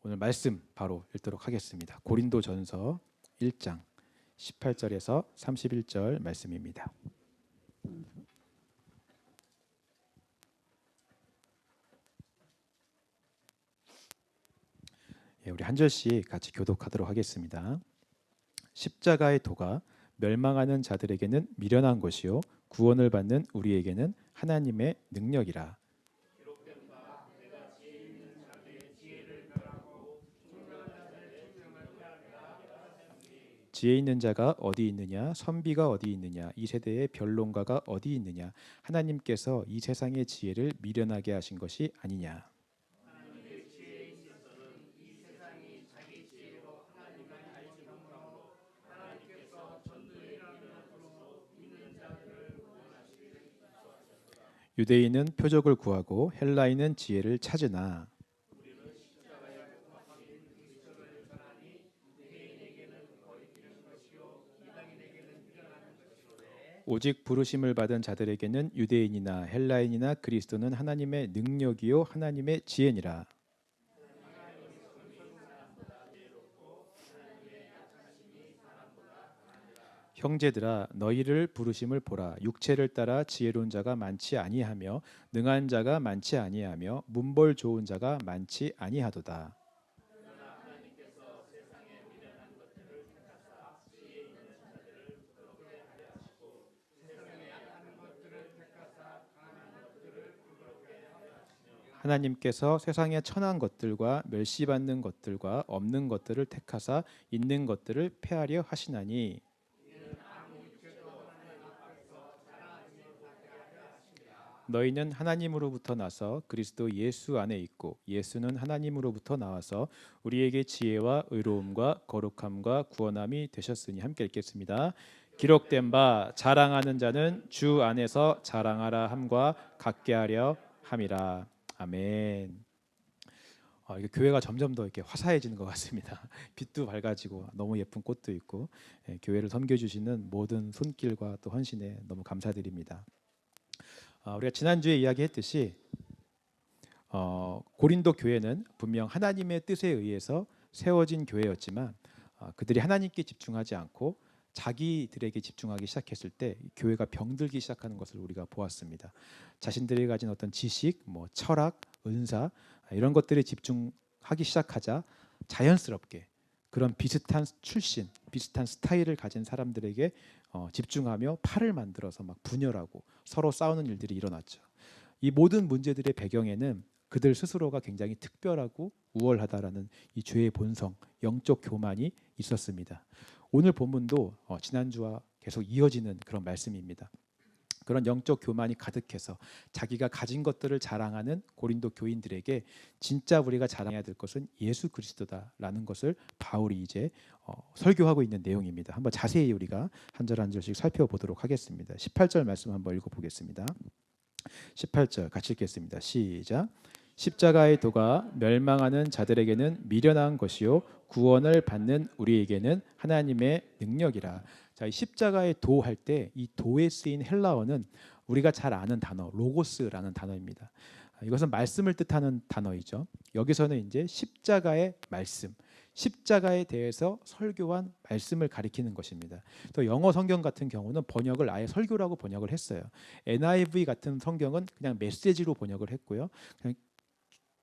오늘 말씀 바로 읽도록 하겠습니다. 고린도전서 1장 18절에서 31절 말씀입니다. 우리 한 절씩 같이 교독하도록 하겠습니다. 십자가의 도가 멸망하는 자들에게는 미련한 것이요 구원을 받는 우리에게는 하나님의 능력이라. 지혜 있는 자가 어디 있느냐, 선비가 어디 있느냐, 이 세대의 변론가가 어디 있느냐. 하나님께서 이 세상의 지혜를 미련하게 하신 것이 아니냐. 유대인은 표적을 구하고 헬라인은 지혜를 찾으나 오직 부르심을 받은 자들에게는 유대인이나 헬라인이나 그리스도는 하나님의 능력이요 하나님의 지혜니라. 형제들아 너희를 부르심을 보라. 육체를 따라 지혜로운 자가 많지 아니하며 능한 자가 많지 아니하며 문벌 좋은 자가 많지 아니하도다. 하나님께서 세상에 천한 것들과 멸시받는 것들과 없는 것들을 택하사 있는 것들을 폐하려 하시나니 너희는 하나님으로부터 나서 그리스도 예수 안에 있고 예수는 하나님으로부터 나와서 우리에게 지혜와 의로움과 거룩함과 구원함이 되셨으니. 함께 읽겠습니다. 기록된 바 자랑하는 자는 주 안에서 자랑하라 함과 같게 하려 함이라. 아멘. 이게 교회가 점점 더 이렇게 화사해지는 것 같습니다. 빛도 밝아지고 너무 예쁜 꽃도 있고, 교회를 섬겨주시는 모든 손길과 또 헌신에 너무 감사드립니다. 우리가 지난주에 이야기했듯이 고린도 교회는 분명 하나님의 뜻에 의해서 세워진 교회였지만 그들이 하나님께 집중하지 않고 자기들에게 집중하기 시작했을 때 교회가 병들기 시작하는 것을 우리가 보았습니다. 자신들이 가진 어떤 지식, 철학, 은사 이런 것들에 집중하기 시작하자 자연스럽게 그런 비슷한 출신, 비슷한 스타일을 가진 사람들에게 집중하며 팔을 만들어서 막 분열하고 서로 싸우는 일들이 일어났죠. 이 모든 문제들의 배경에는 그들 스스로가 굉장히 특별하고 우월하다라는 이 죄의 본성, 영적 교만이 있었습니다. 오늘 본문도 지난주와 계속 이어지는 그런 말씀입니다. 그런 영적 교만이 가득해서 자기가 가진 것들을 자랑하는 고린도 교인들에게 진짜 우리가 자랑해야 될 것은 예수 그리스도다라는 것을 바울이 이제 설교하고 있는 내용입니다. 한번 자세히 우리가 한 절 한 절씩 살펴보도록 하겠습니다. 18절 말씀 한번 읽어보겠습니다. 18절 같이 읽겠습니다. 시작. 십자가의 도가 멸망하는 자들에게는 미련한 것이요 구원을 받는 우리에게는 하나님의 능력이라. 자, 이 십자가의 도 할 때 이 도에 쓰인 헬라어는 우리가 잘 아는 단어 로고스라는 단어입니다. 이것은 말씀을 뜻하는 단어이죠. 여기서는 이제 십자가의 말씀, 십자가에 대해서 설교한 말씀을 가리키는 것입니다. 또 영어 성경 같은 경우는 번역을 아예 설교라고 번역을 했어요. NIV 같은 성경은 그냥 메시지로 번역을 했고요. 그냥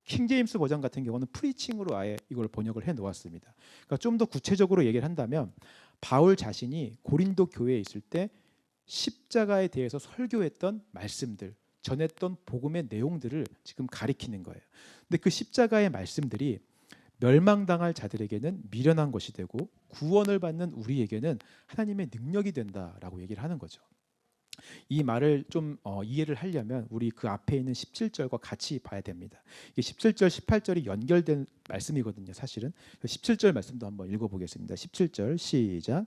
킹제임스 버전 같은 경우는 프리칭으로 아예 이걸 번역을 해 놓았습니다. 그러니까 좀 더 구체적으로 얘기를 한다면 바울 자신이 고린도 교회에 있을 때 십자가에 대해서 설교했던 말씀들, 전했던 복음의 내용들을 지금 가리키는 거예요. 근데 그 십자가의 말씀들이 멸망당할 자들에게는 미련한 것이 되고 구원을 받는 우리에게는 하나님의 능력이 된다라고 얘기를 하는 거죠. 이 말을 좀 이해를 하려면 우리 그 앞에 있는 17절과 같이 봐야 됩니다. 이게 17절, 18절이 연결된 말씀이거든요. 사실은 17절 말씀도 한번 읽어보겠습니다. 17절 시작.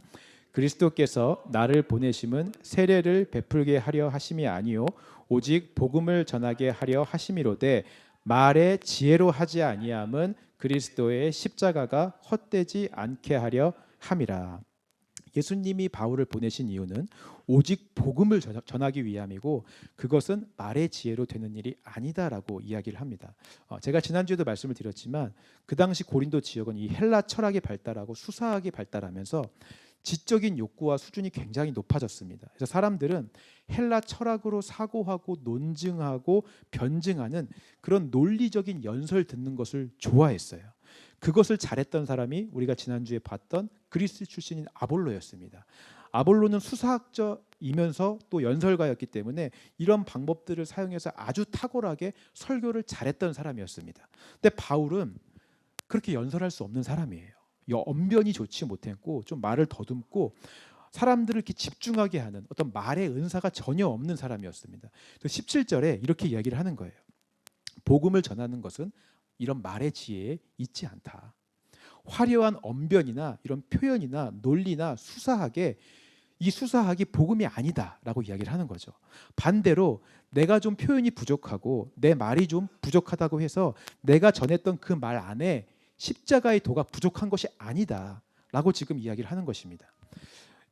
그리스도께서 나를 보내심은 세례를 베풀게 하려 하심이 아니요 오직 복음을 전하게 하려 하심이로되 말의 지혜로 하지 아니함은 그리스도의 십자가가 헛되지 않게 하려 함이라. 예수님이 바울을 보내신 이유는 오직 복음을 전하기 위함이고 그것은 말의 지혜로 되는 일이 아니다라고 이야기를 합니다. 제가 지난주에도 말씀을 드렸지만 그 당시 고린도 지역은 이 헬라 철학이 발달하고 수사학이 발달하면서 지적인 욕구와 수준이 굉장히 높아졌습니다. 그래서 사람들은 헬라 철학으로 사고하고 논증하고 변증하는 그런 논리적인 연설 듣는 것을 좋아했어요. 그것을 잘했던 사람이 우리가 지난주에 봤던 그리스 출신인 아볼로였습니다. 아볼로는 수사학자이면서 또 연설가였기 때문에 이런 방법들을 사용해서 아주 탁월하게 설교를 잘했던 사람이었습니다. 근데 바울은 그렇게 연설할 수 없는 사람이에요. 언변이 좋지 못했고 좀 말을 더듬고 사람들을 이렇게 집중하게 하는 어떤 말의 은사가 전혀 없는 사람이었습니다. 17절에 이렇게 이야기를 하는 거예요. 복음을 전하는 것은 이런 말의 지혜에 있지 않다. 화려한 언변이나 이런 표현이나 논리나 수사학에 이 수사학이 복음이 아니다라고 이야기를 하는 거죠. 반대로 내가 좀 표현이 부족하고 내 말이 좀 부족하다고 해서 내가 전했던 그 말 안에 십자가의 도가 부족한 것이 아니다라고 지금 이야기를 하는 것입니다.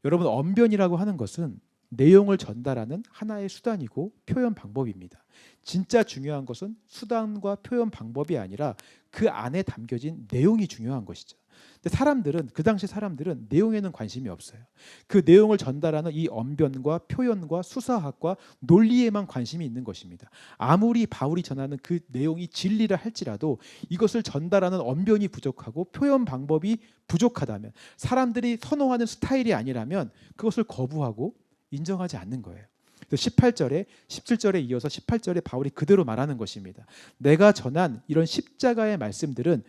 여러분, 언변이라고 하는 것은 내용을 전달하는 하나의 수단이고 표현 방법입니다. 진짜 중요한 것은 수단과 표현 방법이 아니라 그 안에 담겨진 내용이 중요한 것이죠. 근데 사람들은 그 당시 사람들은 내용에는 관심이 없어요. 그 내용을 전달하는 이 언변과 표현과 수사학과 논리에만 관심이 있는 것입니다. 아무리 바울이 전하는 그 내용이 진리라 할지라도 이것을 전달하는 언변이 부족하고 표현 방법이 부족하다면, 사람들이 선호하는 스타일이 아니라면 그것을 거부하고 인정하지 않는 거예요. 18절에 17절에 이어서 18절에 바울이 그대로 말하는 것입니다. 내가 전한 이런 십자가의 말씀들은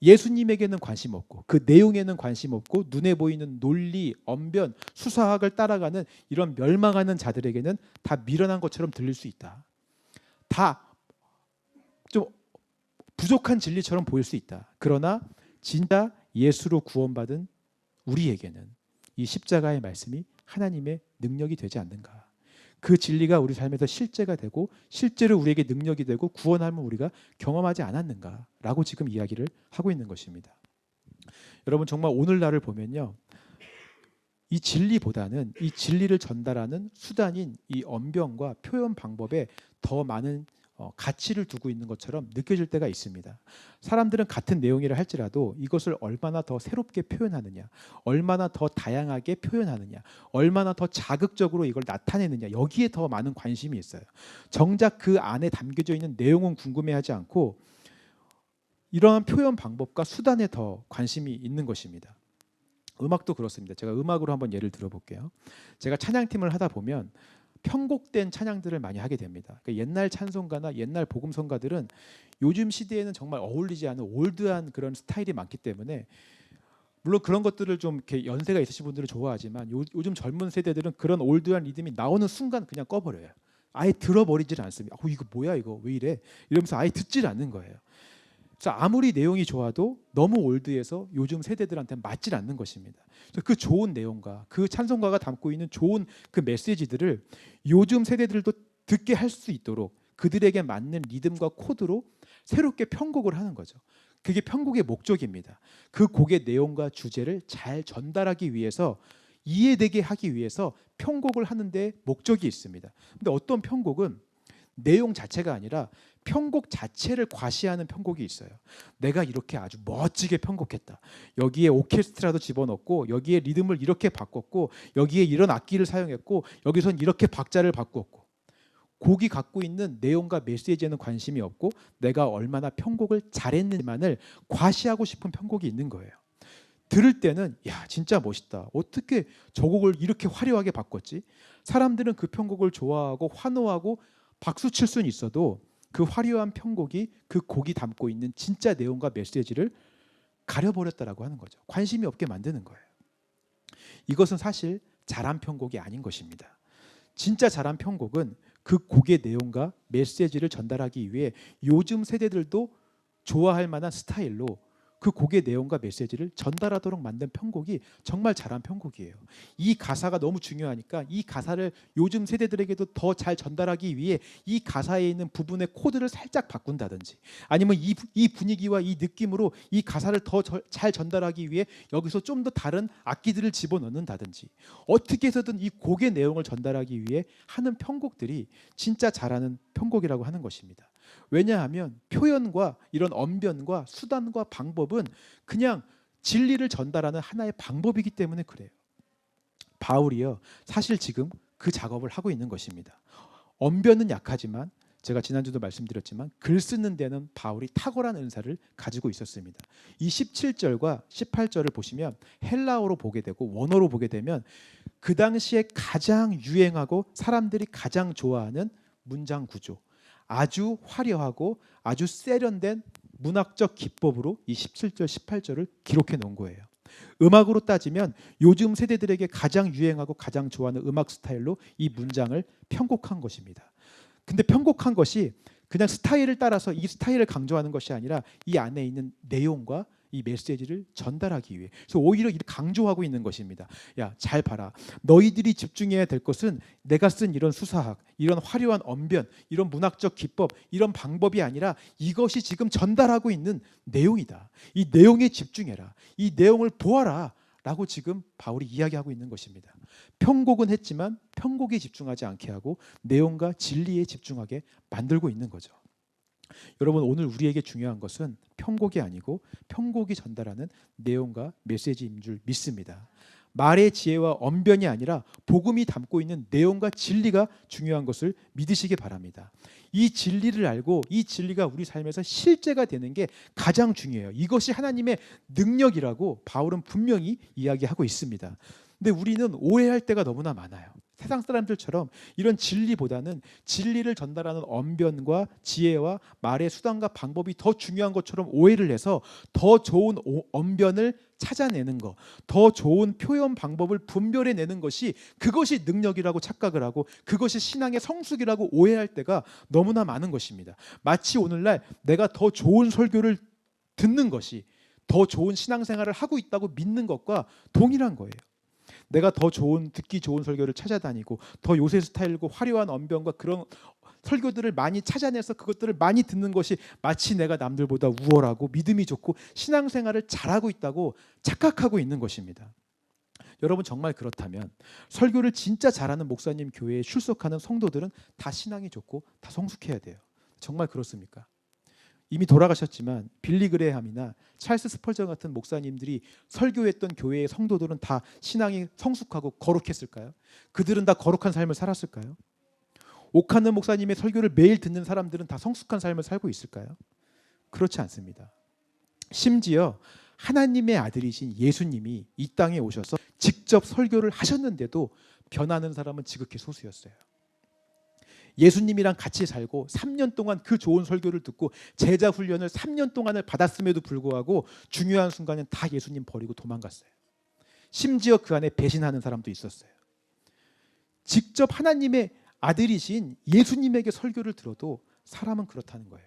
예수님에게는 관심 없고 그 내용에는 관심 없고 눈에 보이는 논리, 언변, 수사학을 따라가는 이런 멸망하는 자들에게는 다 미련한 것처럼 들릴 수 있다. 다 좀 부족한 진리처럼 보일 수 있다. 그러나 진짜 예수로 구원받은 우리에게는 이 십자가의 말씀이 하나님의 능력이 되지 않는가. 그 진리가 우리 삶에서 실제가 되고 실제로 우리에게 능력이 되고 구원함을 우리가 경험하지 않았는가라고 지금 이야기를 하고 있는 것입니다. 여러분, 정말 오늘날을 보면요, 이 진리보다는 이 진리를 전달하는 수단인 이 언변과 표현 방법에 더 많은 가치를 두고 있는 것처럼 느껴질 때가 있습니다. 사람들은 같은 내용이라 할지라도 이것을 얼마나 더 새롭게 표현하느냐, 얼마나 더 다양하게 표현하느냐, 얼마나 더 자극적으로 이걸 나타내느냐, 여기에 더 많은 관심이 있어요. 정작 그 안에 담겨져 있는 내용은 궁금해하지 않고 이러한 표현 방법과 수단에 더 관심이 있는 것입니다. 음악도 그렇습니다. 제가 음악으로 한번 예를 들어볼게요. 제가 찬양팀을 하다 보면 편곡된 찬양들을 많이 하게 됩니다. 그러니까 옛날 찬송가나 옛날 복음성가들은 요즘 시대에는 정말 어울리지 않은 올드한 그런 스타일이 많기 때문에, 물론 그런 것들을 좀 이렇게 연세가 있으신 분들은 좋아하지만 요즘 젊은 세대들은 그런 올드한 리듬이 나오는 순간 그냥 꺼버려요. 아예 들어버리질 않습니다. 이거 뭐야, 이거 왜 이래? 이러면서 아예 듣질 않는 거예요. 그래서 아무리 내용이 좋아도 너무 올드해서 요즘 세대들한테 맞질 않는 것입니다. 그래서 그 좋은 내용과 그 찬송가가 담고 있는 좋은 그 메시지들을 요즘 세대들도 듣게 할 수 있도록 그들에게 맞는 리듬과 코드로 새롭게 편곡을 하는 거죠. 그게 편곡의 목적입니다. 그 곡의 내용과 주제를 잘 전달하기 위해서, 이해되게 하기 위해서 편곡을 하는데 목적이 있습니다. 근데 어떤 편곡은 내용 자체가 아니라 편곡 자체를 과시하는 편곡이 있어요. 내가 이렇게 아주 멋지게 편곡했다. 여기에 오케스트라도 집어넣고 여기에 리듬을 이렇게 바꿨고 여기에 이런 악기를 사용했고 여기선 이렇게 박자를 바꾸었고, 곡이 갖고 있는 내용과 메시지에는 관심이 없고 내가 얼마나 편곡을 잘했는지만을 과시하고 싶은 편곡이 있는 거예요. 들을 때는 야, 진짜 멋있다. 어떻게 저 곡을 이렇게 화려하게 바꿨지? 사람들은 그 편곡을 좋아하고 환호하고 박수 칠 수는 있어도 그 화려한 편곡이 그 곡이 담고 있는 진짜 내용과 메시지를 가려버렸다라고 하는 거죠. 관심이 없게 만드는 거예요. 이것은 사실 잘한 편곡이 아닌 것입니다. 진짜 잘한 편곡은 그 곡의 내용과 메시지를 전달하기 위해 요즘 세대들도 좋아할 만한 스타일로 그 곡의 내용과 메시지를 전달하도록 만든 편곡이 정말 잘한 편곡이에요. 이 가사가 너무 중요하니까 이 가사를 요즘 세대들에게도 더 잘 전달하기 위해 이 가사에 있는 부분의 코드를 살짝 바꾼다든지, 아니면 이 분위기와 이 느낌으로 이 가사를 더 잘 전달하기 위해 여기서 좀 더 다른 악기들을 집어넣는다든지, 어떻게 해서든 이 곡의 내용을 전달하기 위해 하는 편곡들이 진짜 잘하는 편곡이라고 하는 것입니다. 왜냐하면 표현과 이런 언변과 수단과 방법은 그냥 진리를 전달하는 하나의 방법이기 때문에 그래요. 바울이요, 사실 지금 그 작업을 하고 있는 것입니다. 언변은 약하지만, 제가 지난주도 말씀드렸지만 글 쓰는 데는 바울이 탁월한 은사를 가지고 있었습니다. 이 17절과 18절을 보시면 헬라어로 보게 되고 원어로 보게 되면 그 당시에 가장 유행하고 사람들이 가장 좋아하는 문장 구조, 아주 화려하고 아주 세련된 문학적 기법으로 이 17절 18절을 기록해 놓은 거예요. 음악으로 따지면 요즘 세대들에게 가장 유행하고 가장 좋아하는 음악 스타일로 이 문장을 편곡한 것입니다. 근데 편곡한 것이 그냥 스타일을 따라서 이 스타일을 강조하는 것이 아니라 이 안에 있는 내용과 이 메시지를 전달하기 위해, 그래서 오히려 이를 강조하고 있는 것입니다. 야, 잘 봐라. 너희들이 집중해야 될 것은 내가 쓴 이런 수사학, 이런 화려한 언변, 이런 문학적 기법, 이런 방법이 아니라 이것이 지금 전달하고 있는 내용이다. 이 내용에 집중해라. 이 내용을 보아라. 라고 지금 바울이 이야기하고 있는 것입니다. 편곡은 했지만 편곡에 집중하지 않게 하고 내용과 진리에 집중하게 만들고 있는 거죠. 여러분, 오늘 우리에게 중요한 것은 편곡이 아니고 편곡이 전달하는 내용과 메시지인 줄 믿습니다. 말의 지혜와 언변이 아니라 복음이 담고 있는 내용과 진리가 중요한 것을 믿으시기 바랍니다. 이 진리를 알고 이 진리가 우리 삶에서 실제가 되는 게 가장 중요해요. 이것이 하나님의 능력이라고 바울은 분명히 이야기하고 있습니다. 근데 우리는 오해할 때가 너무나 많아요. 세상 사람들처럼 이런 진리보다는 진리를 전달하는 언변과 지혜와 말의 수단과 방법이 더 중요한 것처럼 오해를 해서 더 좋은 언변을 찾아내는 것, 더 좋은 표현 방법을 분별해내는 것이 그것이 능력이라고 착각을 하고 그것이 신앙의 성숙이라고 오해할 때가 너무나 많은 것입니다. 마치 오늘날 내가 더 좋은 설교를 듣는 것이 더 좋은 신앙생활을 하고 있다고 믿는 것과 동일한 거예요. 내가 더 좋은, 듣기 좋은 설교를 찾아다니고 더 요새 스타일고 화려한 언변과 그런 설교들을 많이 찾아내서 그것들을 많이 듣는 것이 마치 내가 남들보다 우월하고 믿음이 좋고 신앙생활을 잘하고 있다고 착각하고 있는 것입니다. 여러분, 정말 그렇다면 설교를 진짜 잘하는 목사님 교회에 출석하는 성도들은 다 신앙이 좋고 다 성숙해야 돼요. 정말 그렇습니까? 이미 돌아가셨지만 빌리 그레함이나 찰스 스펄전 같은 목사님들이 설교했던 교회의 성도들은 다 신앙이 성숙하고 거룩했을까요? 그들은 다 거룩한 삶을 살았을까요? 오카는 목사님의 설교를 매일 듣는 사람들은 다 성숙한 삶을 살고 있을까요? 그렇지 않습니다. 심지어 하나님의 아들이신 예수님이 이 땅에 오셔서 직접 설교를 하셨는데도 변하는 사람은 지극히 소수였어요. 예수님이랑 같이 살고 3년 동안 그 좋은 설교를 듣고 제자 훈련을 3년 동안을 받았음에도 불구하고 중요한 순간엔 다 예수님 버리고 도망갔어요. 심지어 그 안에 배신하는 사람도 있었어요. 직접 하나님의 아들이신 예수님에게 설교를 들어도 사람은 그렇다는 거예요.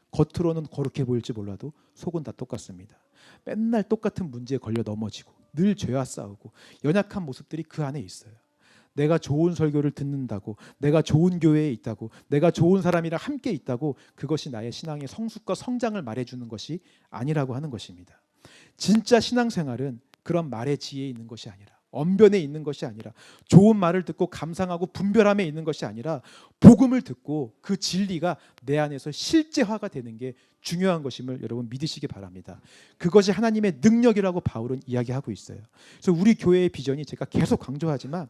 겉으로는 거룩해 보일지 몰라도 속은 다 똑같습니다. 맨날 똑같은 문제에 걸려 넘어지고 늘 죄와 싸우고 연약한 모습들이 그 안에 있어요. 내가 좋은 설교를 듣는다고, 내가 좋은 교회에 있다고, 내가 좋은 사람이랑 함께 있다고 그것이 나의 신앙의 성숙과 성장을 말해주는 것이 아니라고 하는 것입니다. 진짜 신앙생활은 그런 말의 지혜에 있는 것이 아니라, 언변에 있는 것이 아니라, 좋은 말을 듣고 감상하고 분별함에 있는 것이 아니라 복음을 듣고 그 진리가 내 안에서 실제화가 되는 게 중요한 것임을 여러분 믿으시기 바랍니다. 그것이 하나님의 능력이라고 바울은 이야기하고 있어요. 그래서 우리 교회의 비전이, 제가 계속 강조하지만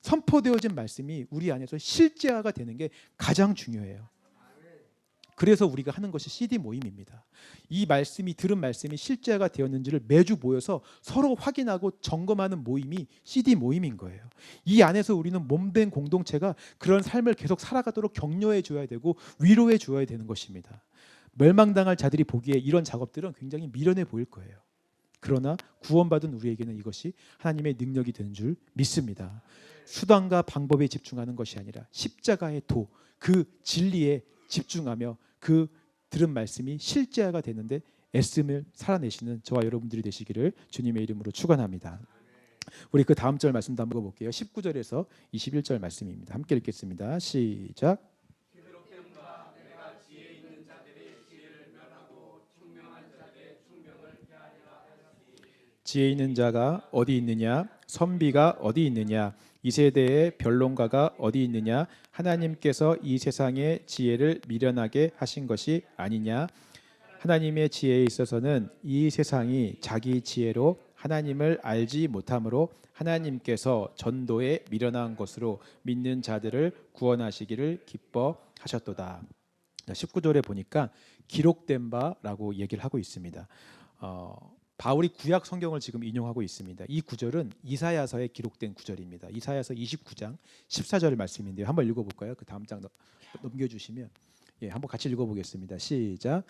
선포되어진 말씀이 우리 안에서 실제화가 되는 게 가장 중요해요. 그래서 우리가 하는 것이 CD 모임입니다. 이 말씀이, 들은 말씀이 실제화가 되었는지를 매주 모여서 서로 확인하고 점검하는 모임이 CD 모임인 거예요. 이 안에서 우리는 몸된 공동체가 그런 삶을 계속 살아가도록 격려해 줘야 되고 위로해 줘야 되는 것입니다. 멸망당할 자들이 보기에 이런 작업들은 굉장히 미련해 보일 거예요. 그러나 구원받은 우리에게는 이것이 하나님의 능력이 되는 줄 믿습니다. 수단과 방법에 집중하는 것이 아니라 십자가의 도, 그 진리에 집중하며 그 들은 말씀이 실제화가 되는데 애씀을 살아내시는 저와 여러분들이 되시기를 주님의 이름으로 축원합니다. 우리 그 다음 절 말씀도 한번 볼게요. 19절에서 21절 말씀입니다. 함께 읽겠습니다. 시작. 지혜 있는 자가 어디 있느냐? 선비가 어디 있느냐? 이 세대의 변론가가 어디 있느냐? 하나님께서 이 세상의 지혜를 미련하게 하신 것이 아니냐? 하나님의 지혜에 있어서는 이 세상이 자기 지혜로 하나님을 알지 못하므로 하나님께서 전도에 미련한 것으로 믿는 자들을 구원하시기를 기뻐하셨도다. 19절에 보니까 기록된 바라고 얘기를 하고 있습니다. 바울이 구약 성경을 지금 인용하고 있습니다. 이 구절은 이사야서에 기록된 구절입니다. 이사야서 29장 14절 말씀인데요. 한번 읽어볼까요? 그 다음 장 넘겨주시면 한번 같이 읽어보겠습니다. 시작.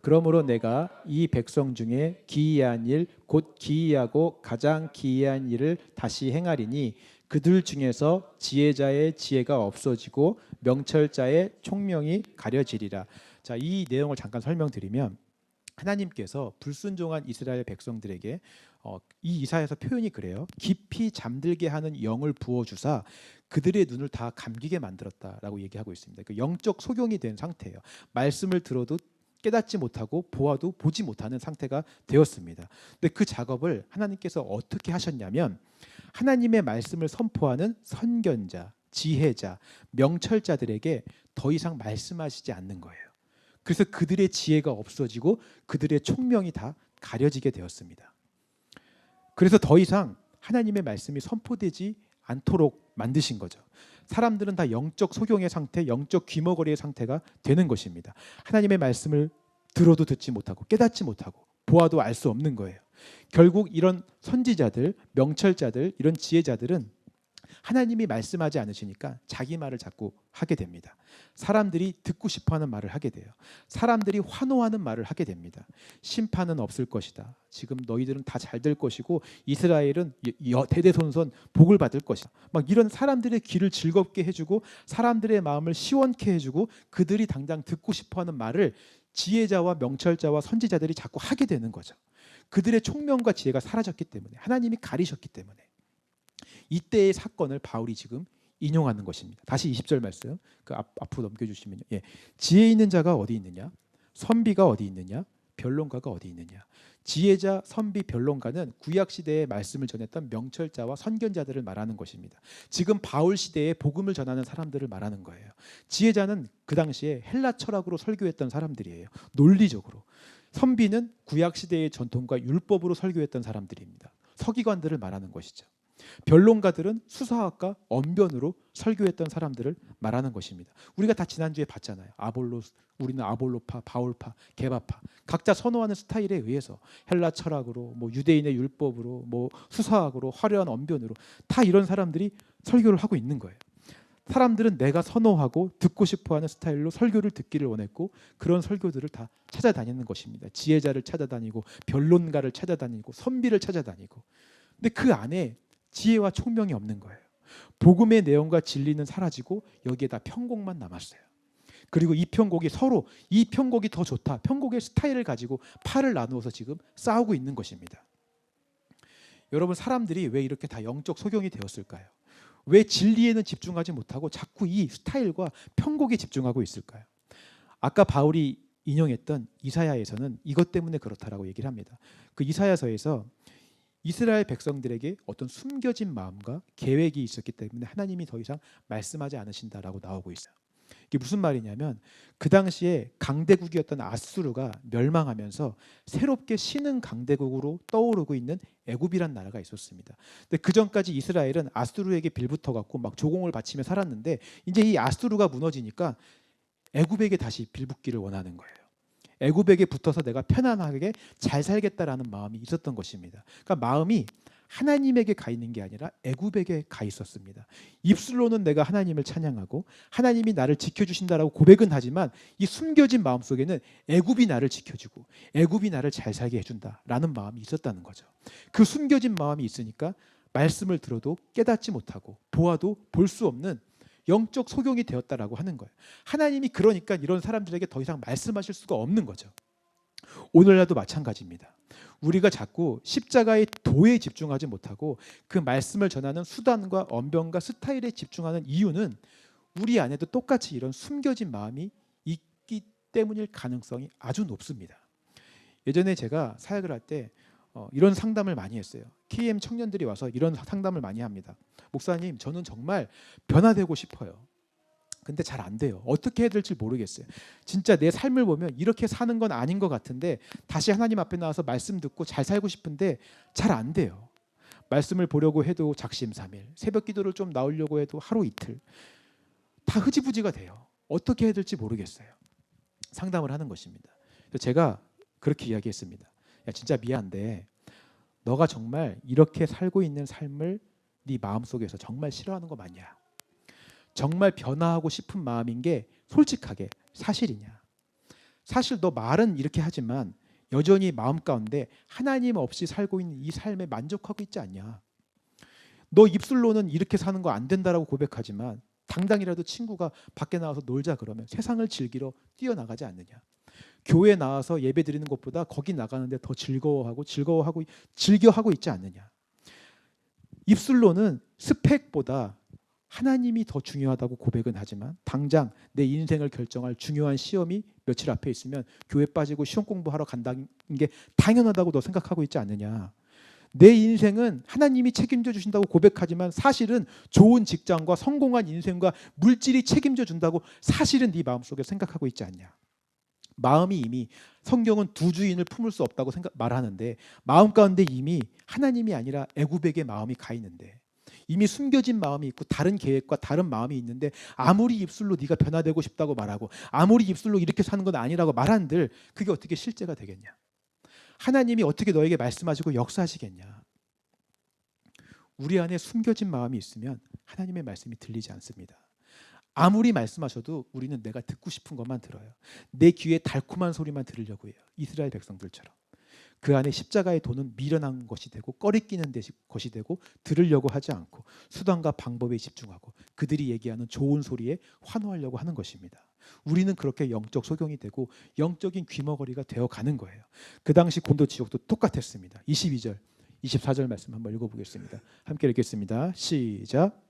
그러므로 내가 이 백성 중에 기이한 일, 곧 기이하고 가장 기이한 일을 다시 행하리니 그들 중에서 지혜자의 지혜가 없어지고 명철자의 총명이 가려지리라. 자, 이 내용을 잠깐 설명드리면 하나님께서 불순종한 이스라엘 백성들에게 이 이사야서 표현이 그래요. 깊이 잠들게 하는 영을 부어주사 그들의 눈을 다 감기게 만들었다라고 얘기하고 있습니다. 그 영적 소경이 된 상태예요. 말씀을 들어도 깨닫지 못하고 보아도 보지 못하는 상태가 되었습니다. 근데 그 작업을 하나님께서 어떻게 하셨냐면 하나님의 말씀을 선포하는 선견자, 지혜자, 명철자들에게 더 이상 말씀하시지 않는 거예요. 그래서 그들의 지혜가 없어지고 그들의 총명이 다 가려지게 되었습니다. 그래서 더 이상 하나님의 말씀이 선포되지 않도록 만드신 거죠. 사람들은 다 영적 소경의 상태, 영적 귀머거리의 상태가 되는 것입니다. 하나님의 말씀을 들어도 듣지 못하고 깨닫지 못하고 보아도 알 수 없는 거예요. 결국 이런 선지자들, 명철자들, 이런 지혜자들은 하나님이 말씀하지 않으시니까 자기 말을 자꾸 하게 됩니다. 사람들이 듣고 싶어하는 말을 하게 돼요. 사람들이 환호하는 말을 하게 됩니다. 심판은 없을 것이다. 지금 너희들은 다 잘 될 것이고 이스라엘은 대대손손 복을 받을 것이다. 막 이런 사람들의 귀를 즐겁게 해주고 사람들의 마음을 시원케 해주고 그들이 당장 듣고 싶어하는 말을 지혜자와 명철자와 선지자들이 자꾸 하게 되는 거죠. 그들의 총명과 지혜가 사라졌기 때문에, 하나님이 가리셨기 때문에. 이때의 사건을 바울이 지금 인용하는 것입니다. 다시 20절 말씀 그 앞으로 넘겨주시면요. 지혜 있는 자가 어디 있느냐? 선비가 어디 있느냐? 변론가가 어디 있느냐? 지혜자, 선비, 변론가는 구약 시대에 말씀을 전했던 명철자와 선견자들을 말하는 것입니다. 지금 바울 시대에 복음을 전하는 사람들을 말하는 거예요. 지혜자는 그 당시에 헬라 철학으로 설교했던 사람들이에요. 논리적으로. 선비는 구약 시대의 전통과 율법으로 설교했던 사람들입니다. 서기관들을 말하는 것이죠. 변론가들은 수사학과 언변으로 설교했던 사람들을 말하는 것입니다. 우리가 다 지난주에 봤잖아요. 우리는 아볼로파, 바울파, 게바파 각자 선호하는 스타일에 의해서 헬라 철학으로, 유대인의 율법으로, 수사학으로, 화려한 언변으로 다 이런 사람들이 설교를 하고 있는 거예요. 사람들은 내가 선호하고 듣고 싶어하는 스타일로 설교를 듣기를 원했고 그런 설교들을 다 찾아다니는 것입니다. 지혜자를 찾아다니고 변론가를 찾아다니고 선비를 찾아다니고. 근데 그 안에 지혜와 총명이 없는 거예요. 복음의 내용과 진리는 사라지고 여기에다 편곡만 남았어요. 그리고 이 편곡이 서로 이 편곡이 더 좋다. 편곡의 스타일을 가지고 팔을 나누어서 지금 싸우고 있는 것입니다. 여러분, 사람들이 왜 이렇게 다 영적 소경이 되었을까요? 왜 진리에는 집중하지 못하고 자꾸 이 스타일과 편곡에 집중하고 있을까요? 아까 바울이 인용했던 이사야에서는 이것 때문에 그렇다라고 얘기를 합니다. 그 이사야서에서 이스라엘 백성들에게 어떤 숨겨진 마음과 계획이 있었기 때문에 하나님이 더 이상 말씀하지 않으신다라고 나오고 있어요. 이게 무슨 말이냐면 그 당시에 강대국이었던 아수르가 멸망하면서 새롭게 신흥 강대국으로 떠오르고 있는 애굽이란 나라가 있었습니다. 근데 그 전까지 이스라엘은 아수르에게 빌붙어 갖고 막 조공을 바치며 살았는데 이제 이 아수르가 무너지니까 애굽에게 다시 빌붙기를 원하는 거예요. 애굽에게 붙어서 내가 편안하게 잘 살겠다라는 마음이 있었던 것입니다. 그러니까 마음이 하나님에게 가 있는 게 아니라 애굽에게 가 있었습니다. 입술로는 내가 하나님을 찬양하고 하나님이 나를 지켜주신다라고 고백은 하지만 이 숨겨진 마음속에는 애굽이 나를 지켜주고 애굽이 나를 잘 살게 해준다라는 마음이 있었다는 거죠. 그 숨겨진 마음이 있으니까 말씀을 들어도 깨닫지 못하고 보아도 볼 수 없는 영적 소경이 되었다라고 하는 거예요. 하나님이 그러니까 이런 사람들에게 더 이상 말씀하실 수가 없는 거죠. 오늘날도 마찬가지입니다. 우리가 자꾸 십자가의 도에 집중하지 못하고 그 말씀을 전하는 수단과 언변과 스타일에 집중하는 이유는 우리 안에도 똑같이 이런 숨겨진 마음이 있기 때문일 가능성이 아주 높습니다. 예전에 제가 사역을 할 때 이런 상담을 많이 했어요. KM 청년들이 와서 이런 상담을 많이 합니다. 목사님, 저는 정말 변화되고 싶어요. 근데 잘 안 돼요. 어떻게 해야 될지 모르겠어요. 진짜 내 삶을 보면 이렇게 사는 건 아닌 것 같은데 다시 하나님 앞에 나와서 말씀 듣고 잘 살고 싶은데 잘 안 돼요. 말씀을 보려고 해도 작심삼일, 새벽 기도를 좀 나오려고 해도 하루 이틀, 다 흐지부지가 돼요. 어떻게 해야 될지 모르겠어요. 상담을 하는 것입니다. 그래서 제가 그렇게 이야기했습니다. 야, 진짜 미안한데 너가 정말 이렇게 살고 있는 삶을 네 마음속에서 정말 싫어하는 거 맞냐? 정말 변화하고 싶은 마음인 게 솔직하게 사실이냐? 사실 너 말은 이렇게 하지만 여전히 마음 가운데 하나님 없이 살고 있는 이 삶에 만족하고 있지 않냐? 너 입술로는 이렇게 사는 거 안 된다라고 고백하지만 당장이라도 친구가 밖에 나와서 놀자 그러면 세상을 즐기러 뛰어나가지 않느냐? 교회 나와서 예배 드리는 것보다 거기 나가는데 더 즐거워하고 즐겨하고 있지 않느냐? 입술로는 스펙보다 하나님이 더 중요하다고 고백은 하지만 당장 내 인생을 결정할 중요한 시험이 며칠 앞에 있으면 교회 빠지고 시험 공부하러 간다는 게 당연하다고 너 생각하고 있지 않느냐? 내 인생은 하나님이 책임져 주신다고 고백하지만 사실은 좋은 직장과 성공한 인생과 물질이 책임져 준다고 사실은 네 마음속에 생각하고 있지 않냐? 마음이 이미 성경은 두 주인을 품을 수 없다고 말하는데 마음 가운데 이미 하나님이 아니라 애굽에게 마음이 가 있는데 이미 숨겨진 마음이 있고 다른 계획과 다른 마음이 있는데 아무리 입술로 네가 변화되고 싶다고 말하고 아무리 입술로 이렇게 사는 건 아니라고 말한들 그게 어떻게 실제가 되겠냐? 하나님이 어떻게 너에게 말씀하시고 역사하시겠냐? 우리 안에 숨겨진 마음이 있으면 하나님의 말씀이 들리지 않습니다. 아무리 말씀하셔도 우리는 내가 듣고 싶은 것만 들어요. 내 귀에 달콤한 소리만 들으려고 해요. 이스라엘 백성들처럼. 그 안에 십자가의 도는 미련한 것이 되고 꺼리끼는 것이 되고 들으려고 하지 않고 수단과 방법에 집중하고 그들이 얘기하는 좋은 소리에 환호하려고 하는 것입니다. 우리는 그렇게 영적 소경이 되고 영적인 귀머거리가 되어가는 거예요. 그 당시 곤도 지옥도 똑같았습니다. 22절, 24절 말씀 한번 읽어보겠습니다. 함께 읽겠습니다. 시작.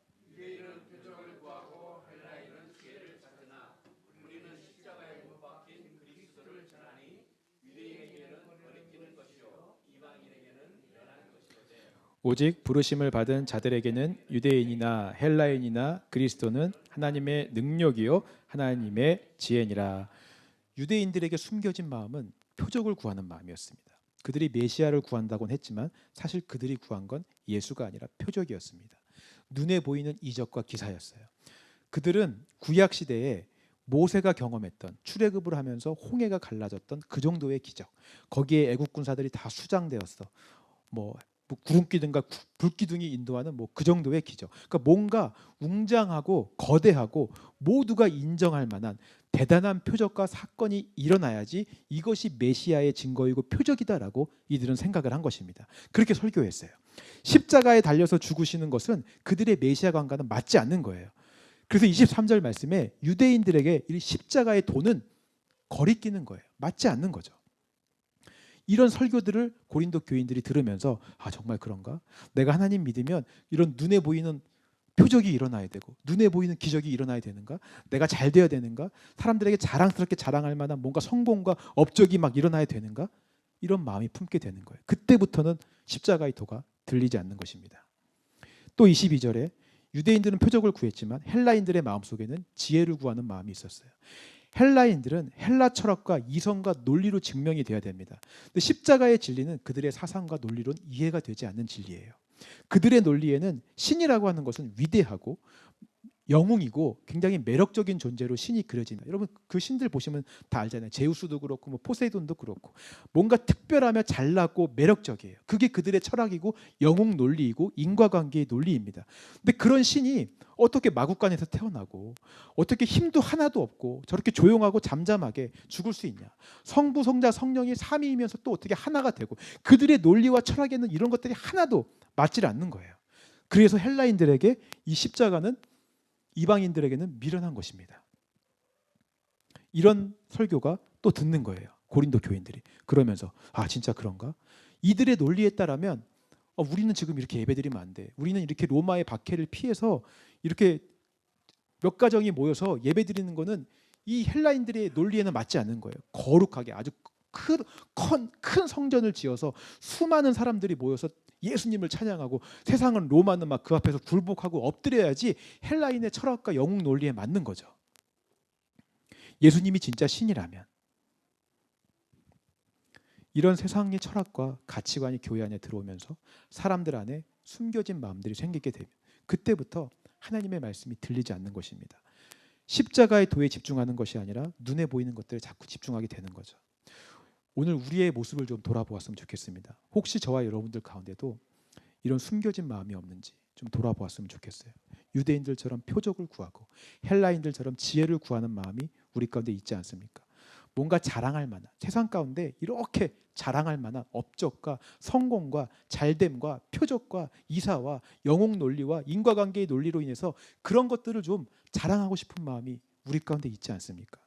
오직 부르심을 받은 자들에게는 유대인이나 헬라인이나 그리스도는 하나님의 능력이요 하나님의 지혜니라. 유대인들에게 숨겨진 마음은 표적을 구하는 마음이었습니다. 그들이 메시아를 구한다고는 했지만 사실 그들이 구한 건 예수가 아니라 표적이었습니다. 눈에 보이는 이적과 기사였어요. 그들은 구약 시대에 모세가 경험했던 출애굽을 하면서 홍해가 갈라졌던 그 정도의 기적, 거기에 애국 군사들이 다 수장되었어. 뭐 구름기둥과 불기둥이 인도하는 그 정도의 기적. 그러니까 뭔가 웅장하고 거대하고 모두가 인정할 만한 대단한 표적과 사건이 일어나야지 이것이 메시아의 증거이고 표적이다라고 이들은 생각을 한 것입니다. 그렇게 설교했어요. 십자가에 달려서 죽으시는 것은 그들의 메시아 관과는 맞지 않는 거예요. 그래서 23절 말씀에 유대인들에게 이 십자가의 도는 거리끼는 거예요. 맞지 않는 거죠. 이런 설교들을 고린도 교인들이 들으면서 아 정말 그런가? 내가 하나님 믿으면 이런 눈에 보이는 표적이 일어나야 되고 눈에 보이는 기적이 일어나야 되는가? 내가 잘 되어야 되는가? 사람들에게 자랑스럽게 자랑할 만한 뭔가 성공과 업적이 막 일어나야 되는가? 이런 마음이 품게 되는 거예요. 그때부터는 십자가의 도가 들리지 않는 것입니다. 또 22절에 유대인들은 표적을 구했지만 헬라인들의 마음속에는 지혜를 구하는 마음이 있었어요. 헬라인들은 헬라 철학과 이성과 논리로 증명이 돼야 됩니다. 근데 십자가의 진리는 그들의 사상과 논리로는 이해가 되지 않는 진리예요. 그들의 논리에는 신이라고 하는 것은 위대하고 영웅이고 굉장히 매력적인 존재로 신이 그려집니다. 여러분 그 신들 보시면 다 알잖아요. 제우스도 그렇고 포세이돈도 그렇고 뭔가 특별하며 잘나고 매력적이에요. 그게 그들의 철학이고 영웅 논리이고 인과관계의 논리입니다. 근데 그런 신이 어떻게 마구간에서 태어나고 어떻게 힘도 하나도 없고 저렇게 조용하고 잠잠하게 죽을 수 있냐? 성부, 성자, 성령이 삼위이면서 또 어떻게 하나가 되고 그들의 논리와 철학에는 이런 것들이 하나도 맞질 않는 거예요. 그래서 헬라인들에게 이 십자가는 이방인들에게는 미련한 것입니다. 이런 설교가 또 듣는 거예요. 고린도 교인들이. 그러면서 진짜 그런가? 이들의 논리에 따르면 우리는 지금 이렇게 예배드리면 안 돼. 우리는 이렇게 로마의 박해를 피해서 이렇게 몇 가정이 모여서 예배드리는 거는 이 헬라인들의 논리에는 맞지 않는 거예요. 거룩하게 아주 큰 성전을 지어서 수많은 사람들이 모여서 예수님을 찬양하고 세상은 로마는 막 그 앞에서 굴복하고 엎드려야지 헬라인의 철학과 영웅 논리에 맞는 거죠. 예수님이 진짜 신이라면 이런 세상의 철학과 가치관이 교회 안에 들어오면서 사람들 안에 숨겨진 마음들이 생기게 되면 그때부터 하나님의 말씀이 들리지 않는 것입니다. 십자가의 도에 집중하는 것이 아니라 눈에 보이는 것들에 자꾸 집중하게 되는 거죠. 오늘 우리의 모습을 좀 돌아보았으면 좋겠습니다. 혹시 저와 여러분들 가운데도 이런 숨겨진 마음이 없는지 좀 돌아보았으면 좋겠어요. 유대인들처럼 표적을 구하고 헬라인들처럼 지혜를 구하는 마음이 우리 가운데 있지 않습니까? 뭔가 자랑할 만한, 세상 가운데 이렇게 자랑할 만한 업적과 성공과 잘됨과 표적과 이사와 영웅 논리와 인과관계의 논리로 인해서 그런 것들을 좀 자랑하고 싶은 마음이 우리 가운데 있지 않습니까?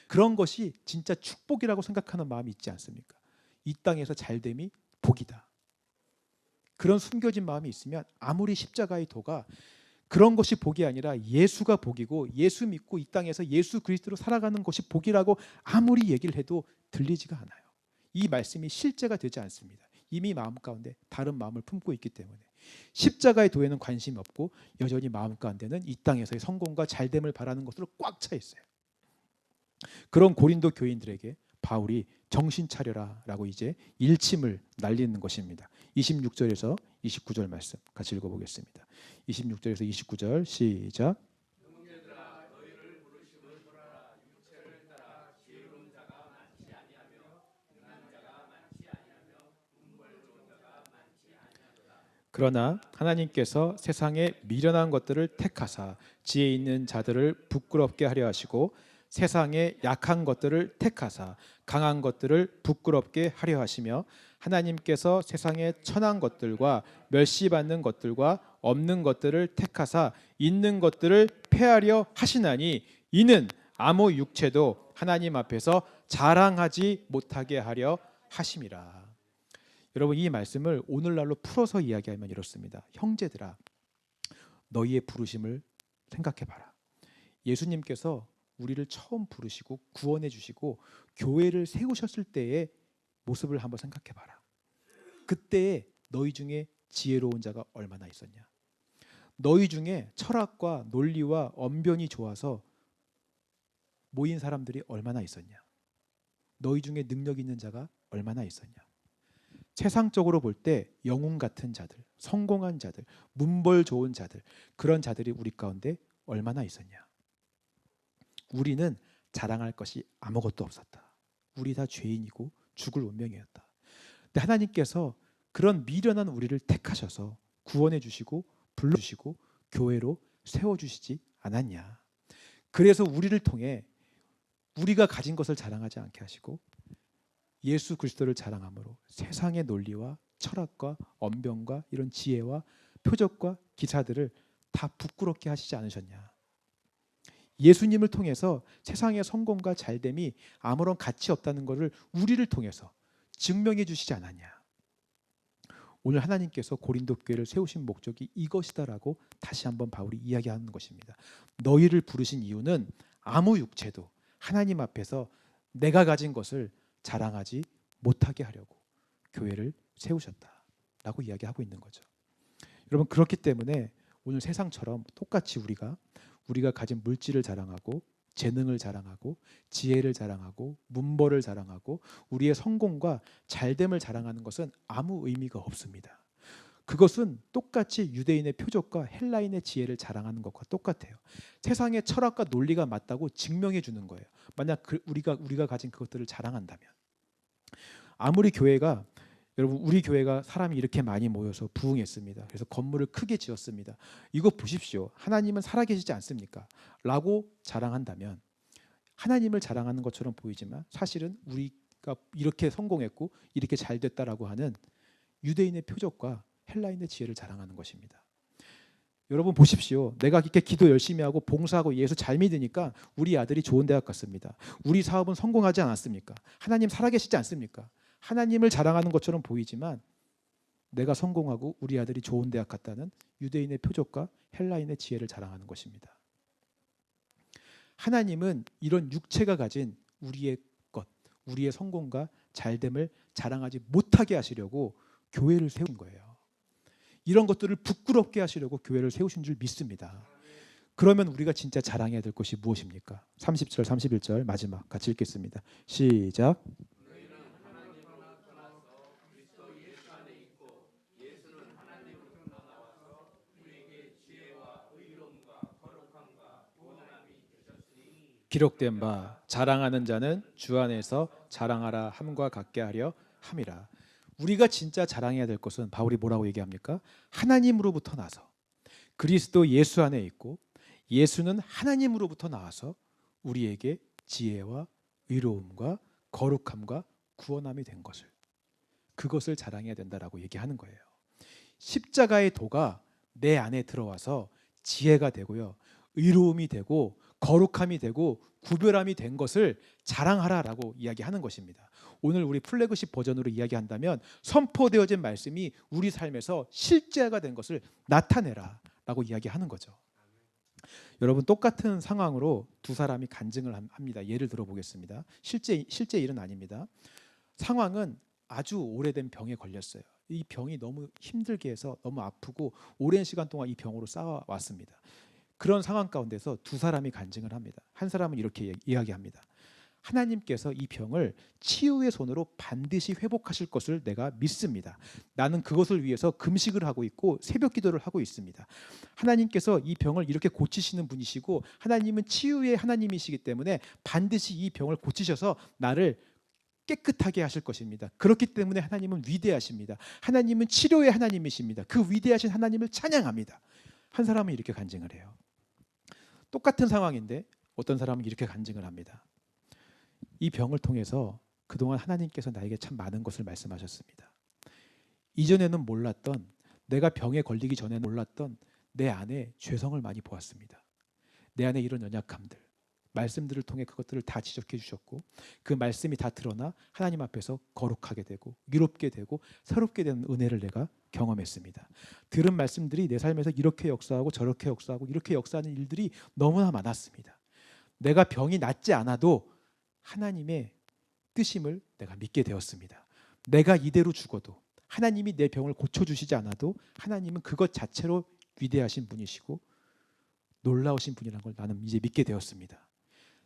그런 것이 진짜 축복이라고 생각하는 마음이 있지 않습니까? 이 땅에서 잘됨이 복이다. 그런 숨겨진 마음이 있으면 아무리 십자가의 도가 그런 것이 복이 아니라 예수가 복이고 예수 믿고 이 땅에서 예수 그리스도로 살아가는 것이 복이라고 아무리 얘기를 해도 들리지가 않아요. 이 말씀이 실제가 되지 않습니다. 이미 마음 가운데 다른 마음을 품고 있기 때문에 십자가의 도에는 관심이 없고 여전히 마음 가운데는 이 땅에서의 성공과 잘됨을 바라는 것으로 꽉 차 있어요. 그런 고린도 교인들에게 바울이 정신 차려라 라고 이제 일침을 날리는 것입니다. 26절에서 29절 말씀 같이 읽어보겠습니다. 26절에서 29절 시작. 그러나 하나님께서 세상에 미련한 것들을 택하사 지혜 있는 자들을 부끄럽게 하려 하시고 세상에 약한 것들을 택하사 강한 것들을 부끄럽게 하려 하시며 하나님께서 세상에 천한 것들과 멸시받는 것들과 없는 것들을 택하사 있는 것들을 폐하려 하시나니 이는 아무 육체도 하나님 앞에서 자랑하지 못하게 하려 하심이라. 여러분 이 말씀을 오늘날로 풀어서 이야기하면 이렇습니다. 형제들아 너희의 부르심을 생각해봐라. 예수님께서 우리를 처음 부르시고 구원해 주시고 교회를 세우셨을 때의 모습을 한번 생각해봐라. 그때에 너희 중에 지혜로운 자가 얼마나 있었냐. 너희 중에 철학과 논리와 언변이 좋아서 모인 사람들이 얼마나 있었냐. 너희 중에 능력 있는 자가 얼마나 있었냐. 세상적으로 볼 때 영웅 같은 자들, 성공한 자들, 문벌 좋은 자들, 그런 자들이 우리 가운데 얼마나 있었냐. 우리는 자랑할 것이 아무것도 없었다. 우리 다 죄인이고 죽을 운명이었다. 근데 하나님께서 그런 미련한 우리를 택하셔서 구원해 주시고 불러주시고 교회로 세워주시지 않았냐. 그래서 우리를 통해 우리가 가진 것을 자랑하지 않게 하시고 예수 그리스도를 자랑함으로 세상의 논리와 철학과 언변과 이런 지혜와 표적과 기사들을 다 부끄럽게 하시지 않으셨냐. 예수님을 통해서 세상의 성공과 잘됨이 아무런 가치 없다는 것을 우리를 통해서 증명해 주시지 않았냐. 오늘 하나님께서 고린도 교회를 세우신 목적이 이것이다라고 다시 한번 바울이 이야기하는 것입니다. 너희를 부르신 이유는 아무 육체도 하나님 앞에서 내가 가진 것을 자랑하지 못하게 하려고 교회를 세우셨다라고 이야기하고 있는 거죠. 여러분 그렇기 때문에 오늘 세상처럼 똑같이 우리가 가진 물질을 자랑하고 재능을 자랑하고 지혜를 자랑하고 문벌을 자랑하고 우리의 성공과 잘됨을 자랑하는 것은 아무 의미가 없습니다. 그것은 똑같이 유대인의 표적과 헬라인의 지혜를 자랑하는 것과 똑같아요. 세상의 철학과 논리가 맞다고 증명해 주는 거예요. 만약 우리가 가진 그것들을 자랑한다면 아무리 교회가 여러분 우리 교회가 사람이 이렇게 많이 모여서 부흥했습니다. 그래서 건물을 크게 지었습니다. 이거 보십시오. 하나님은 살아계시지 않습니까? 라고 자랑한다면 하나님을 자랑하는 것처럼 보이지만 사실은 우리가 이렇게 성공했고 이렇게 잘 됐다라고 하는 유대인의 표적과 헬라인의 지혜를 자랑하는 것입니다. 여러분 보십시오. 내가 이렇게 기도 열심히 하고 봉사하고 예수 잘 믿으니까 우리 아들이 좋은 대학 갔습니다. 우리 사업은 성공하지 않았습니까? 하나님 살아계시지 않습니까? 하나님을 자랑하는 것처럼 보이지만 내가 성공하고 우리 아들이 좋은 대학 갔다는 유대인의 표적과 헬라인의 지혜를 자랑하는 것입니다. 하나님은 이런 육체가 가진 우리의 것, 우리의 성공과 잘됨을 자랑하지 못하게 하시려고 교회를 세운 거예요. 이런 것들을 부끄럽게 하시려고 교회를 세우신 줄 믿습니다. 그러면 우리가 진짜 자랑해야 될 것이 무엇입니까? 30절 31절 마지막 같이 읽겠습니다. 시작. 기록된 바 자랑하는 자는 주 안에서 자랑하라 함과 같게 하려 함이라. 우리가 진짜 자랑해야 될 것은 바울이 뭐라고 얘기합니까? 하나님으로부터 나서 그리스도 예수 안에 있고 예수는 하나님으로부터 나와서 우리에게 지혜와 의로움과 거룩함과 구원함이 된 것을, 그것을 자랑해야 된다라고 얘기하는 거예요. 십자가의 도가 내 안에 들어와서 지혜가 되고요, 의로움이 되고 거룩함이 되고 구별함이 된 것을 자랑하라라고 이야기하는 것입니다. 오늘 우리 플래그십 버전으로 이야기한다면 선포되어진 말씀이 우리 삶에서 실제가 된 것을 나타내라라고 이야기하는 거죠. 여러분, 똑같은 상황으로 두 사람이 간증을 합니다. 예를 들어보겠습니다. 실제 일은 아닙니다. 상황은 아주 오래된 병에 걸렸어요. 이 병이 너무 힘들게 해서 너무 아프고 오랜 시간 동안 이 병으로 싸워왔습니다. 그런 상황 가운데서 두 사람이 간증을 합니다. 한 사람은 이렇게 이야기합니다. 하나님께서 이 병을 치유의 손으로 반드시 회복하실 것을 내가 믿습니다. 나는 그것을 위해서 금식을 하고 있고 새벽 기도를 하고 있습니다. 하나님께서 이 병을 이렇게 고치시는 분이시고 하나님은 치유의 하나님이시기 때문에 반드시 이 병을 고치셔서 나를 깨끗하게 하실 것입니다. 그렇기 때문에 하나님은 위대하십니다. 하나님은 치료의 하나님이십니다. 그 위대하신 하나님을 찬양합니다. 한 사람은 이렇게 간증을 해요. 똑같은 상황인데 어떤 사람은 이렇게 간증을 합니다. 이 병을 통해서 그동안 하나님께서 나에게 참 많은 것을 말씀하셨습니다. 이전에는 몰랐던, 내가 병에 걸리기 전에 몰랐던 내 안에 죄성을 많이 보았습니다. 내 안에 이런 연약함들, 말씀들을 통해 그것들을 다 지적해 주셨고 그 말씀이 다 드러나 하나님 앞에서 거룩하게 되고 위롭게 되고 새롭게 되는 은혜를 내가 경험했습니다. 들은 말씀들이 내 삶에서 이렇게 역사하고 저렇게 역사하고 이렇게 역사하는 일들이 너무나 많았습니다. 내가 병이 낫지 않아도 하나님의 뜻임을 내가 믿게 되었습니다. 내가 이대로 죽어도 하나님이 내 병을 고쳐주시지 않아도 하나님은 그것 자체로 위대하신 분이시고 놀라우신 분이라는 걸 나는 이제 믿게 되었습니다.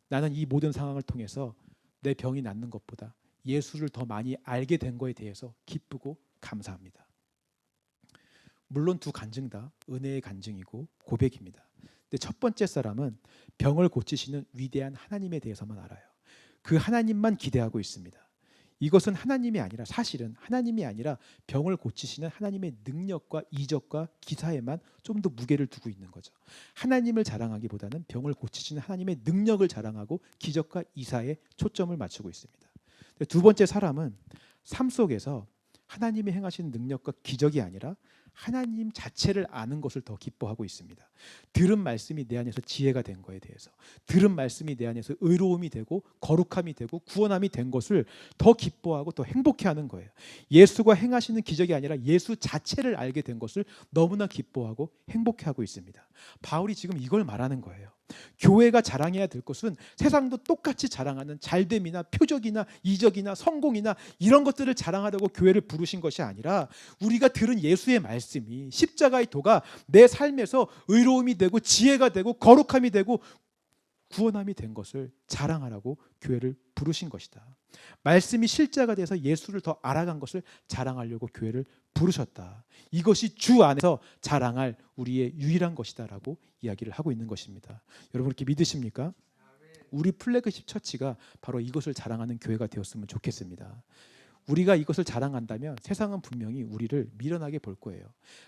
나는 이 모든 상황을 통해서 내 병이 낫는 것보다 예수를 더 많이 알게 된 거에 대해서 기쁘고 감사합니다. 물론 두 간증 다 은혜의 간증이고 고백입니다. 근데 첫 번째 사람은 병을 고치시는 위대한 하나님에 대해서만 알아요. 그 하나님만 기대하고 있습니다. 이것은 하나님이 아니라, 사실은 하나님이 아니라 병을 고치시는 하나님의 능력과 이적과 기사에만 좀 더 무게를 두고 있는 거죠. 하나님을 자랑하기보다는 병을 고치시는 하나님의 능력을 자랑하고 기적과 이사에 초점을 맞추고 있습니다. 두 번째 사람은 삶 속에서 하나님이 행하시는 능력과 기적이 아니라 하나님 자체를 아는 것을 더 기뻐하고 있습니다. 들은 말씀이 내 안에서 지혜가 된 거에 대해서, 들은 말씀이 내 안에서 의로움이 되고 거룩함이 되고 구원함이 된 것을 더 기뻐하고 더 행복해하는 거예요. 예수가 행하시는 기적이 아니라 예수 자체를 알게 된 것을 너무나 기뻐하고 행복해하고 있습니다. 바울이 지금 이걸 말하는 거예요. 교회가 자랑해야 될 것은 세상도 똑같이 자랑하는 잘됨이나 표적이나 이적이나 성공이나 이런 것들을 자랑하려고 교회를 부르신 것이 아니라 우리가 들은 예수의 말씀이, 십자가의 도가 내 삶에서 의로움이 되고 지혜가 되고 거룩함이 되고 구원함이 된 것을 자랑하라고 교회를 부르신 것이다. 말씀이 실제가 돼서 예수를 더 알아간 것을 자랑하려고 교회를 부르셨다. 이것이 주 안에서 자랑할 우리의 유일한 것이다라고 이야기를 하고 있는 것입니다. 여러분 이렇게 믿으십니까? 우리 플래그십 처치가 바로 이것을 자랑하는 교회가 되었으면 좋겠습니다. 우리가 이것을 자랑한다면 세상은 분명히 우리를 미련하게 볼 거예요.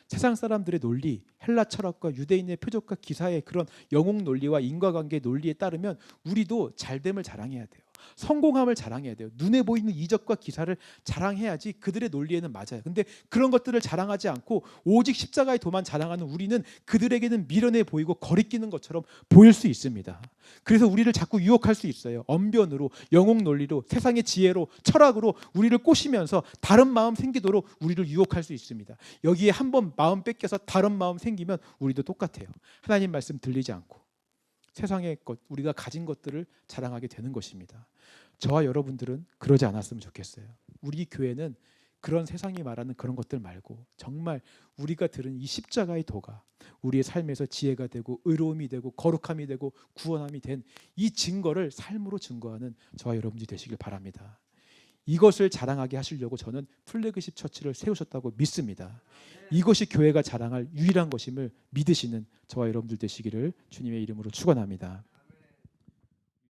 세상 사람들의 논리, 헬라 철학과 유대인의 표적과 기사의 그런 영웅 논리와 인과관계 논리에 따르면 우리도 잘됨을 자랑해야 돼요. 성공함을 자랑해야 돼요. 눈에 보이는 이적과 기사를 자랑해야지 그들의 논리에는 맞아요. 근데 그런 것들을 자랑하지 않고 오직 십자가의 도만 자랑하는 우리는 그들에게는 미련해 보이고 거리끼는 것처럼 보일 수 있습니다. 그래서 우리를 자꾸 유혹할 수 있어요. 언변으로, 영웅 논리로, 세상의 지혜로, 철학으로 우리를 꼬시면서 다른 마음 생기도록 우리를 유혹할 수 있습니다. 여기에 한번 마음 뺏겨서 다른 마음 생기면 우리도 똑같아요. 하나님 말씀 들리지 않고 세상의 것, 우리가 가진 것들을 자랑하게 되는 것입니다. 저와 여러분들은 그러지 않았으면 좋겠어요. 우리 교회는 그런 세상이 말하는 그런 것들 말고 정말 우리가 들은 이 십자가의 도가 우리의 삶에서 지혜가 되고 의로움이 되고 거룩함이 되고 구원함이 된 이 증거를 삶으로 증거하는 저와 여러분들이 되시길 바랍니다. 이것을 자랑하게 하시려고 저는 플래그십 처치를 세우셨다고 믿습니다. 이것이 교회가 자랑할 유일한 것임을 믿으시는 저와 여러분들 되시기를 주님의 이름으로 축원합니다.